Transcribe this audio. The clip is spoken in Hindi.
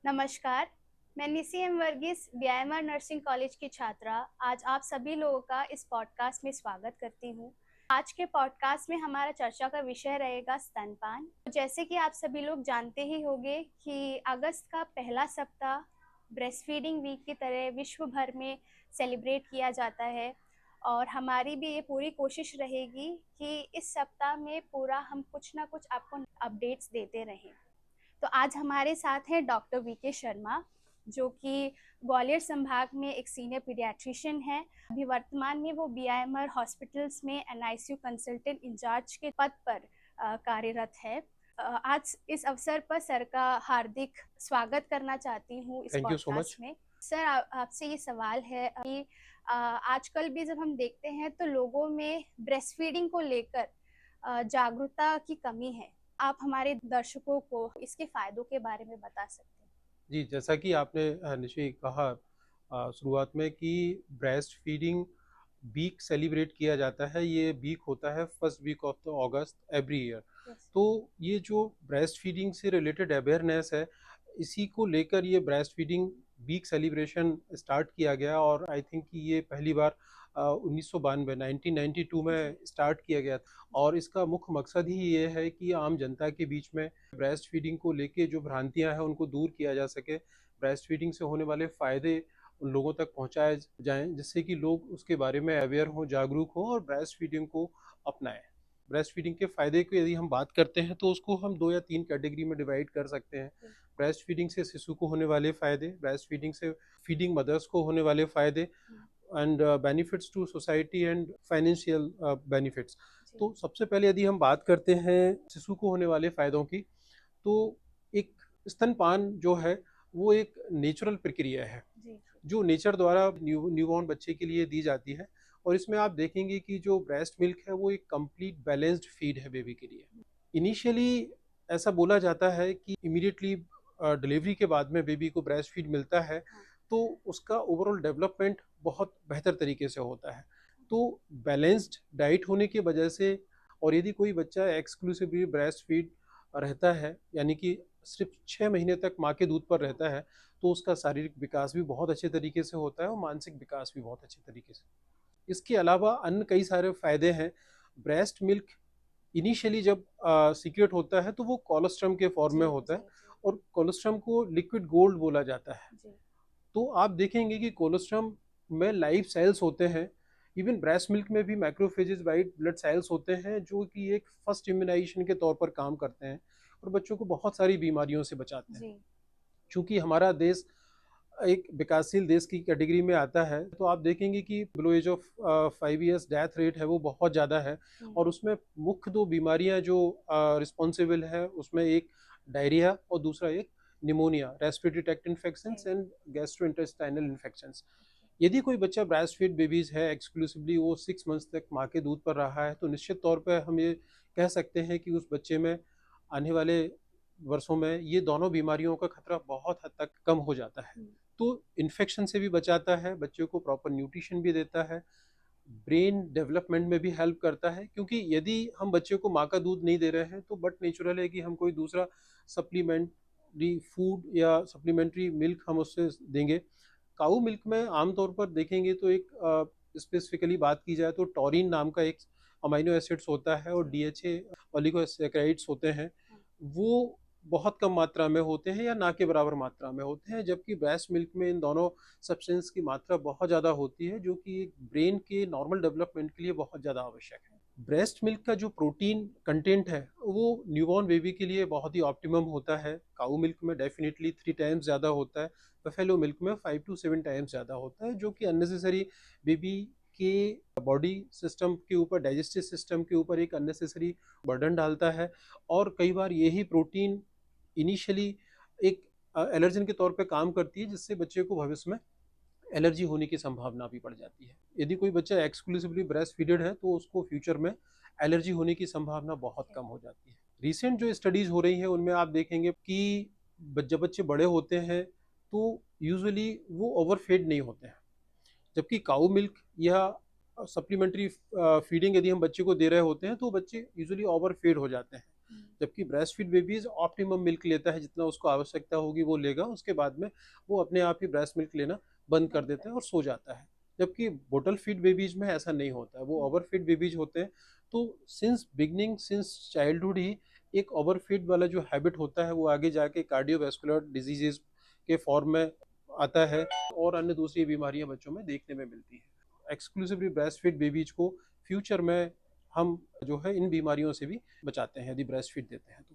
नमस्कार, मैं निसी एम वर्गीस बीआईएमआर नर्सिंग कॉलेज की छात्रा आज आप सभी लोगों का इस पॉडकास्ट में स्वागत करती हूँ। आज के पॉडकास्ट में हमारा चर्चा का विषय रहेगा स्तनपान। जैसे कि आप सभी लोग जानते ही होंगे कि अगस्त का पहला सप्ताह ब्रेस्ट फीडिंग वीक की तरह विश्व भर में सेलिब्रेट किया जाता है और हमारी भी ये पूरी कोशिश रहेगी कि इस सप्ताह में पूरा हम कुछ ना कुछ आपको अपडेट्स देते रहें। तो आज हमारे साथ हैं डॉक्टर वीके शर्मा, जो कि ग्वालियर संभाग में एक सीनियर पीडियाट्रिशियन है। अभी वर्तमान में वो बीआईएमआर हॉस्पिटल्स में एनआईसीयू कंसल्टेंट इंचार्ज के पद पर कार्यरत है। आज इस अवसर पर सर का हार्दिक स्वागत करना चाहती हूँ इस thank you so much. Podcast में। सर, आपसे ये सवाल है कि आजकल भी जब हम देखते हैं तो लोगों में ब्रेस्ट फीडिंग को लेकर जागरूकता की कमी है। आप हमारे दर्शकों को इसके फायदों के बारे में बता सकते हैं? जी, जैसा कि आपने निश्चय कहा शुरुआत में कि ब्रेस्ट फीडिंग वीक सेलिब्रेट किया जाता है। ये वीक होता है first week of the August every year. Yes. तो ये जो ब्रेस्ट फीडिंग से रिलेटेड अवेयरनेस है, इसी को लेकर ये breast feeding week celebration start किया गया और आई थिंक कि ये पहली बार 1992 1992 जी। में स्टार्ट किया गया था। और इसका मुख्य मकसद ही ये है कि आम जनता के बीच में ब्रेस्ट फीडिंग को लेके जो भ्रांतियां हैं उनको दूर किया जा सके, ब्रेस्ट फीडिंग से होने वाले फ़ायदे उन लोगों तक पहुंचाए जाएं, जिससे कि लोग उसके बारे में अवेयर हों, जागरूक हों और ब्रेस्ट फीडिंग को अपनाएं। ब्रेस्ट फीडिंग के फ़ायदे की यदि हम बात करते हैं तो उसको हम 2 या 3 कैटेगरी में डिवाइड कर सकते हैं। ब्रेस्ट फीडिंग से शिशु को होने वाले फ़ायदे, ब्रेस्ट फीडिंग से फीडिंग मदर्स को होने वाले फ़ायदे and benefits to society and financial benefits. जी। तो सबसे पहले यदि हम बात करते हैं शिशु को होने वाले फ़ायदों की, तो एक स्तनपान जो है वो एक नेचुरल प्रक्रिया है जी। जी। जो नेचर द्वारा न्यूबॉर्न बच्चे के लिए दी जाती है। और इसमें आप देखेंगे कि जो ब्रेस्ट मिल्क है वो एक कंप्लीट बैलेंस्ड फीड है बेबी के लिए। इनिशियली ऐसा बोला जाता है कि इमीडिएटली डिलीवरी के बाद में बेबी को ब्रेस्ट फीड मिलता है हाँ। तो उसका ओवरऑल डेवलपमेंट बहुत बेहतर तरीके से होता है। तो बैलेंस्ड डाइट होने की वजह से, और यदि कोई बच्चा एक्सक्लूसिवली ब्रेस्ट फीड रहता है यानी कि सिर्फ 6 महीने तक माँ के दूध पर रहता है, तो उसका शारीरिक विकास भी बहुत अच्छे तरीके से होता है और मानसिक विकास भी बहुत अच्छे तरीके से। इसके अलावा अन्य कई सारे फायदे हैं। ब्रेस्ट मिल्क इनिशियली जब सीक्रेट होता है तो वो कोलोस्ट्रम के फॉर्म जी। में होता है जी। जी। और कोलोस्ट्रम को लिक्विड गोल्ड बोला जाता है। जी। तो आप देखेंगे कि कोलोस्ट्रम में लाइव सेल्स होते हैं। इवन ब्रेस्ट मिल्क में भी मैक्रोफेजेस वाइट ब्लड सेल्स होते हैं जो कि एक फर्स्ट इम्यूनाइजेशन के तौर पर काम करते हैं और बच्चों को बहुत सारी बीमारियों से बचाते हैं। जी। चूंकि हमारा देश एक विकासशील देश की कैटेगरी में आता है, तो आप देखेंगे कि below age of 5 years death rate है वो बहुत ज़्यादा है। और उसमें मुख्य दो बीमारियां जो रिस्पॉन्सिबल है उसमें एक डायरिया और दूसरा एक निमोनिया, रेस्पिरेटरी ट्रैक्ट इन्फेक्शंस जी। And gastrointestinal infections. यदि कोई बच्चा ब्रेस्ट फीड बेबीज है, एक्सक्लूसिवली वो 6 मंथ्स तक माँ के दूध पर रहा है, तो निश्चित तौर पर हम ये कह सकते हैं कि उस बच्चे में आने वाले वर्षों में ये दोनों बीमारियों का खतरा बहुत हद तक कम हो जाता है। तो इन्फेक्शन से भी बचाता है, बच्चों को प्रॉपर न्यूट्रिशन भी देता है, ब्रेन डेवलपमेंट में भी हेल्प करता है। क्योंकि यदि हम बच्चे को माँ का दूध नहीं दे रहे हैं तो बट नेचुरल है कि हम कोई दूसरा सप्लीमेंट्री फूड या सप्लीमेंट्री मिल्क हम उससे देंगे। काऊ मिल्क में आमतौर पर देखेंगे तो एक स्पेसिफिकली बात की जाए तो टॉरिन नाम का एक अमीनो एसिड्स होता है और डीएचए ओलिगोसैकेराइड्स होते हैं। वो बहुत कम मात्रा में होते हैं या ना के बराबर मात्रा में होते हैं, जबकि ब्रेस्ट मिल्क में इन दोनों सब्सटेंस की मात्रा बहुत ज़्यादा होती है जो कि ब्रेन के नॉर्मल डेवलपमेंट के लिए बहुत ज़्यादा आवश्यक है। ब्रेस्ट मिल्क का जो प्रोटीन कंटेंट है वो न्यूबॉर्न बेबी के लिए बहुत ही ऑप्टिमम होता है। काऊ मिल्क में डेफिनेटली 3 टाइम्स ज़्यादा होता है, बफेलो मिल्क में 5 to 7 टाइम्स ज़्यादा होता है, जो कि अननेसेसरी बेबी के बॉडी सिस्टम के ऊपर, डाइजेस्टिव सिस्टम के ऊपर एक अननेसेसरी बर्डन डालता है। और कई बार यही प्रोटीन इनिशियली एक एलर्जन के तौर पे काम करती है, जिससे बच्चे को भविष्य में एलर्जी होने की संभावना भी बढ़ जाती है। यदि कोई बच्चा एक्सक्लूसिवली ब्रेस्ट फीडेड है तो उसको फ्यूचर में एलर्जी होने की संभावना बहुत कम हो जाती है। रिसेंट जो स्टडीज हो रही हैं उनमें आप देखेंगे कि जब बच्चे बड़े होते हैं तो यूजुअली वो ओवरफेड नहीं होते हैं, जबकि काऊ मिल्क या सप्लीमेंट्री फीडिंग यदि हम बच्चे को दे रहे होते हैं तो बच्चे यूजुअली ओवरफेड हो जाते हैं। जबकि breast feed babies optimum milk लेता है, जितना उसको आवश्यकता होगी वो लेगा, उसके बाद में वो अपने आप ही ब्रेस्ट मिल्क लेना बंद कर बंद देता कर है और सो जाता है। जबकि बोटल फीड बेबीज में ऐसा नहीं होता है, वो ओवर फीड बेबीज होते हैं। तो सिंस बिगनिंग, सिंस चाइल्डहुड ही एक ओवर फीड वाला जो हैबिट होता है वो आगे जाके कार्डियोवैस्कुलर डिजीजेज के फॉर्म में आता है और अन्य दूसरी बीमारियां बच्चों में देखने में मिलती है। एक्सक्लूसिवली ब्रेस्ट फीड बेबीज को फ्यूचर में हम जो है इन बीमारियों से भी बचाते हैं यदि ब्रेस्ट फीड देते हैं तो।